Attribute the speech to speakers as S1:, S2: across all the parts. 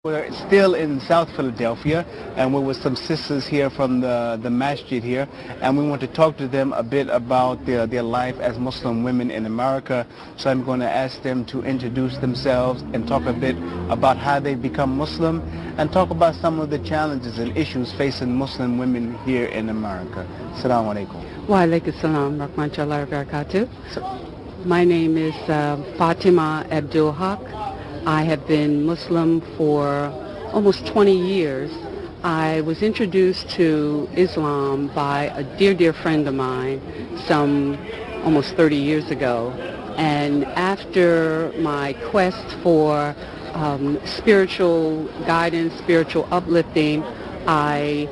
S1: We're still in South Philadelphia, and we're with some sisters here from the masjid here, and we want to talk to them a bit about their life as Muslim women in America. So I'm going to ask them to introduce themselves and talk a bit about how they become Muslim and talk about some of the challenges and issues facing Muslim women here in America. Assalamu alaikum.
S2: Wa alaikum salam wa rahmatullahi wa barakatuh. My name is Fatima Abdul Haq. I have been Muslim for almost 20 years. I was introduced to Islam by a dear friend of mine some almost 30 years ago. And after my quest for spiritual guidance, spiritual uplifting, I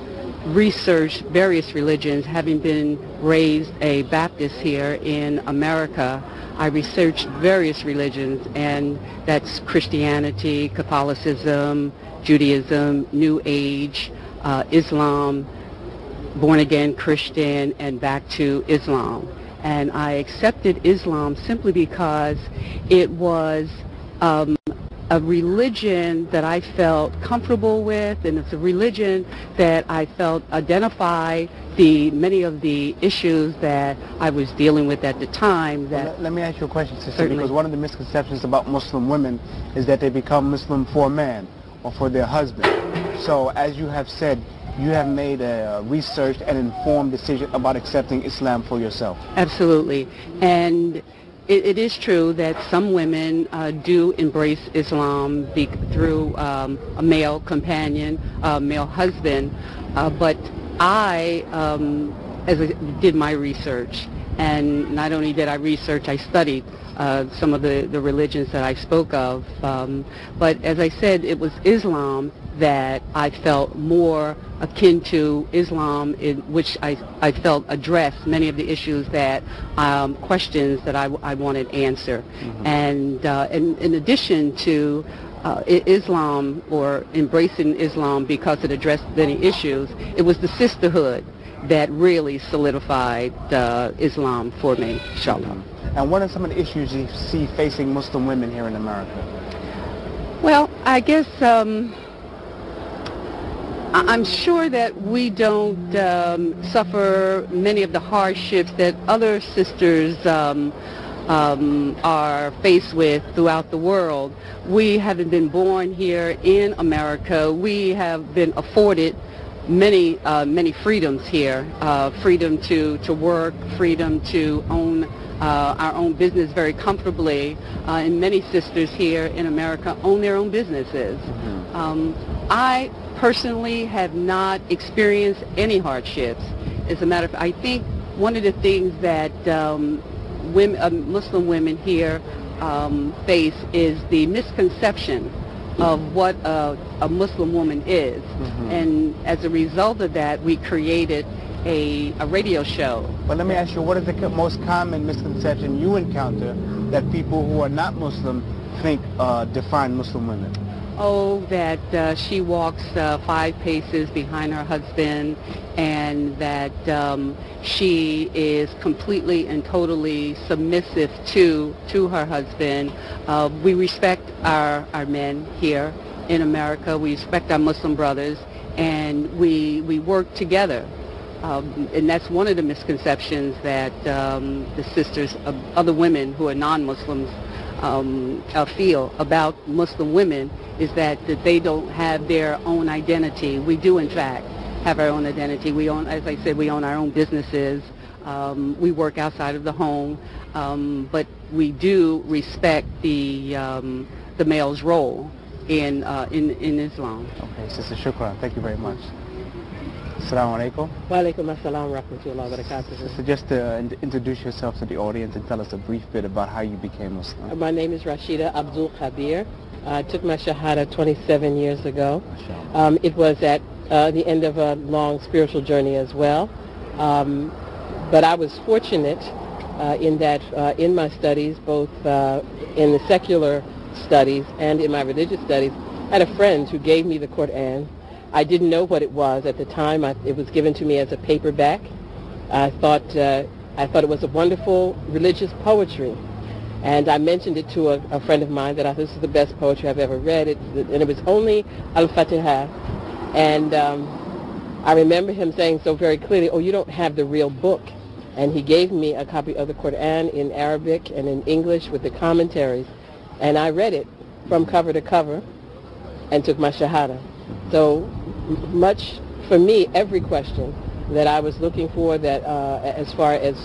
S2: researched various religions. Having been raised a Baptist here in America, I researched various religions, and that's Christianity, Catholicism, Judaism, New Age, Islam, born-again Christian, and back to Islam. And I accepted Islam simply because it was a religion that I felt comfortable with, and it's a religion that I felt identified many of the issues that I was dealing with at the time.
S1: Let me ask you a question, sister,
S2: Certainly.
S1: because one of the misconceptions about Muslim women is that they become Muslim for a man or for their husband. So as you have said, you have made a researched and informed decision about accepting Islam for yourself.
S2: Absolutely. And it is true that some women do embrace Islam through a male companion, a male husband, but I, as I did my research, and not only did I research, I studied some of the religions that I spoke of, but as I said, it was Islam that I felt more akin to Islam, in which I felt addressed many of the issues that, questions that I wanted answered. Mm-hmm. And in addition to Islam, or embracing Islam because it addressed many issues, it was the sisterhood that really solidified Islam for me, inshallah.
S1: Mm-hmm. And what are some of the issues you see facing Muslim women here in America?
S2: Well, I guess I'm sure that we don't suffer many of the hardships that other sisters are faced with throughout the world. We haven't been born here in America. We have been afforded many freedoms here, freedom to work, freedom to own our own business very comfortably, and many sisters here in America own their own businesses. Mm-hmm. I personally have not experienced any hardships. As a matter of fact, I think one of the things that Muslim women here face is the misconception of what a Muslim woman is. Mm-hmm. And as a result of that, we created a radio show.
S1: But let me ask you, what is the most common misconception you encounter that people who are not Muslim think define Muslim women?
S2: Oh, that she walks 5 paces behind her husband, and that she is completely and totally submissive to her husband. We respect our men here in America. We respect our Muslim brothers, and we work together. And that's one of the misconceptions that the sisters, other women who are non-Muslims, feel about Muslim women, is that they don't have their own identity. We do, in fact, have our own identity. We own, as I said, we own our own businesses. We work outside of the home, but we do respect the male's role in Islam.
S1: Okay, Sister Shukran, thank you very much. Assalamu alaikum.
S3: Wa alaikum assalam wa rahmatullahi wa barakatuh.
S1: So just to introduce yourself to the audience and tell us a brief bit about how you became Muslim.
S3: My name is Rashida Abdul Khabir. I took my Shahada 27 years ago. It was at the end of a long spiritual journey as well. But I was fortunate in that in my studies, both in the secular studies and in my religious studies, I had a friend who gave me the Qur'an. I didn't know what it was at the time. It was given to me as a paperback. I thought it was a wonderful religious poetry. And I mentioned it to a friend of mine that I thought this is the best poetry I've ever read. And it was only Al-Fatiha. And I remember him saying so very clearly, oh, you don't have the real book. And he gave me a copy of the Qur'an in Arabic and in English with the commentaries. And I read it from cover to cover and took my Shahada. So much, for me, every question that I was looking for, that as far as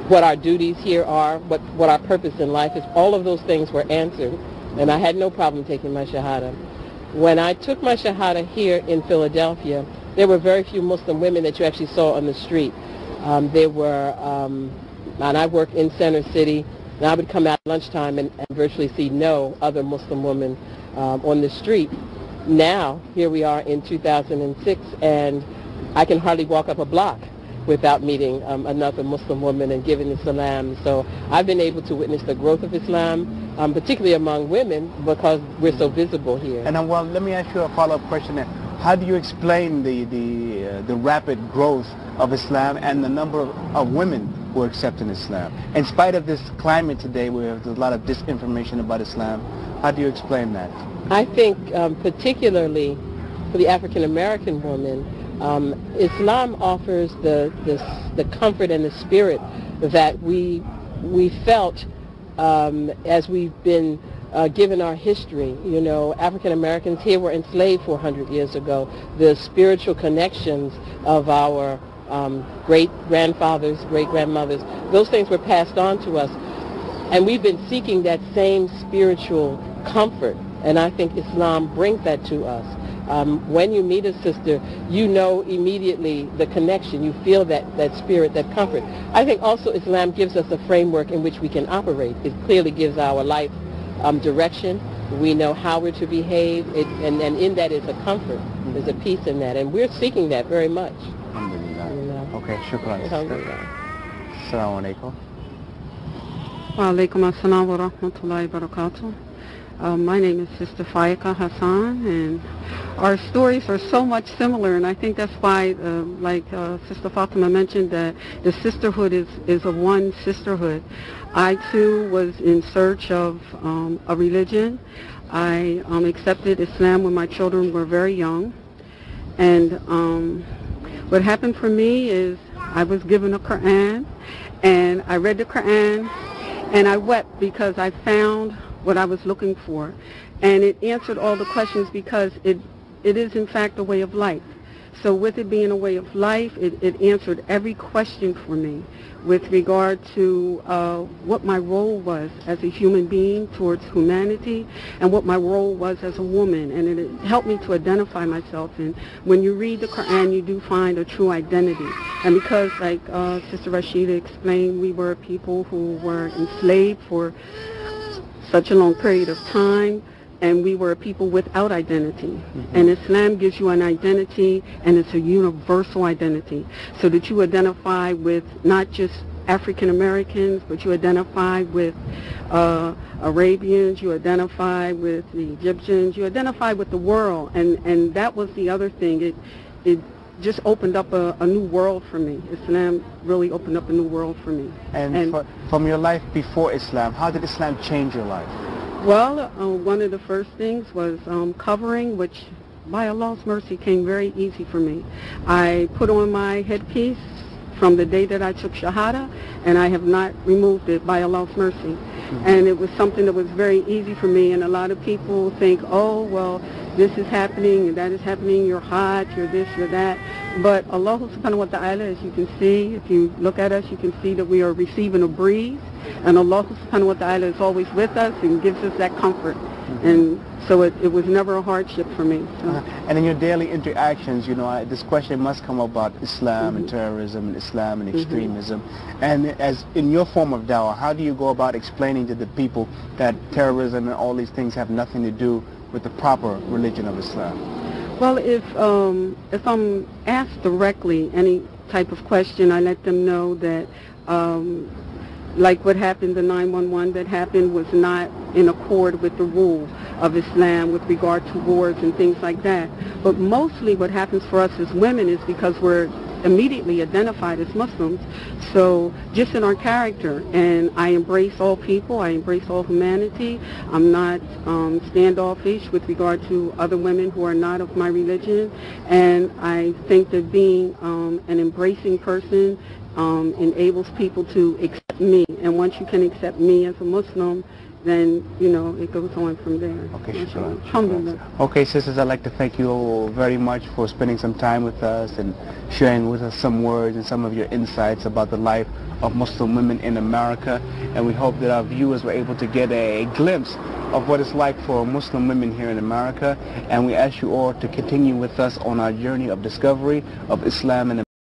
S3: what our duties here are, what our purpose in life is, all of those things were answered, and I had no problem taking my Shahada. When I took my Shahada here in Philadelphia, there were very few Muslim women that you actually saw on the street. There were, and I worked in Center City, and I would come out at lunchtime and virtually see no other Muslim woman on the street. Now, here we are in 2006, and I can hardly walk up a block without meeting another Muslim woman and giving the salam. So I've been able to witness the growth of Islam, particularly among women, because we're so visible here.
S1: And well, let me ask you a follow-up question there. How do you explain the rapid growth of Islam and the number of women who are accepting Islam? In spite of this climate today where there's a lot of disinformation about Islam, how do you explain that?
S3: I think particularly for the African American woman, Islam offers the comfort and the spirit that we felt as we've been given our history. You know, African Americans here were enslaved 400 years ago. The spiritual connections of our great-grandfathers, great-grandmothers, those things were passed on to us. And we've been seeking that same spiritual comfort, and I think Islam brings that to us. When you meet a sister, you know immediately the connection. You feel that spirit, that comfort. I think also Islam gives us a framework in which we can operate. It clearly gives our life direction. We know how we're to behave, and in that is a comfort. There's a peace in that, and we're seeking that very much.
S1: Alhamdulillah. Okay, shukran.
S3: Alhamdulillah.
S1: Assalamu alaikum.
S2: Wa alaikum assalam wa rahmatullahi wa barakatuh. My name is Sister Faika Hassan, and our stories are so much similar, and I think that's why, like Sister Fatima mentioned, that the sisterhood is a one sisterhood. I too was in search of a religion. I accepted Islam when my children were very young, and what happened for me is I was given a Qur'an, and I read the Qur'an, and I wept because I found what I was looking for, and it answered all the questions because it is in fact a way of life. So with it being a way of life, it answered every question for me with regard to what my role was as a human being towards humanity, and what my role was as a woman, and it helped me to identify myself. And when you read the Quran, you do find a true identity. And because, like Sister Rashida explained, we were people who were enslaved for such a long period of time, and we were a people without identity. And Islam gives you an identity, and it's a universal identity, so that you identify with not just African Americans, but you identify with Arabians, you identify with the Egyptians, you identify with the world, and that was the other thing. It just opened up a new world for me. Islam really opened up a new world for me.
S1: And from your life before Islam, how did Islam change your life?
S2: Well, one of the first things was covering, which by Allah's mercy came very easy for me. I put on my headpiece from the day that I took Shahada, and I have not removed it by Allah's mercy. And it was something that was very easy for me, and a lot of people think, oh, well, this is happening and that is happening, you're hot, you're this, you're that. But Allah subhanahu wa ta'ala, as you can see, if you look at us, you can see that we are receiving a breeze, and Allah subhanahu wa ta'ala is always with us and gives us that comfort. And so it was never a hardship for me. So.
S1: And in your daily interactions, you know, this question must come about Islam and terrorism, and Islam and extremism. And as in your form of dawah, how do you go about explaining to the people that terrorism and all these things have nothing to do with the proper religion of Islam?
S2: Well, if I'm asked directly any type of question, I let them know that like what happened, the 9/11 that happened was not in accord with the rule of Islam with regard to wars and things like that. But mostly what happens for us as women is because we're immediately identified as Muslims. So just in our character, and I embrace all people, I embrace all humanity. I'm not standoffish with regard to other women who are not of my religion, and I think that being an embracing person enables people to accept me, and once you can accept me as a Muslim, then, you know, it goes on from there.
S1: Okay, shukran.
S2: Alhamdulillah.
S1: Okay, sisters, I'd like to thank you very much for spending some time with us and sharing with us some words and some of your insights about the life of Muslim women in America. And we hope that our viewers were able to get a glimpse of what it's like for Muslim women here in America. And we ask you all to continue with us on our journey of discovery of Islam and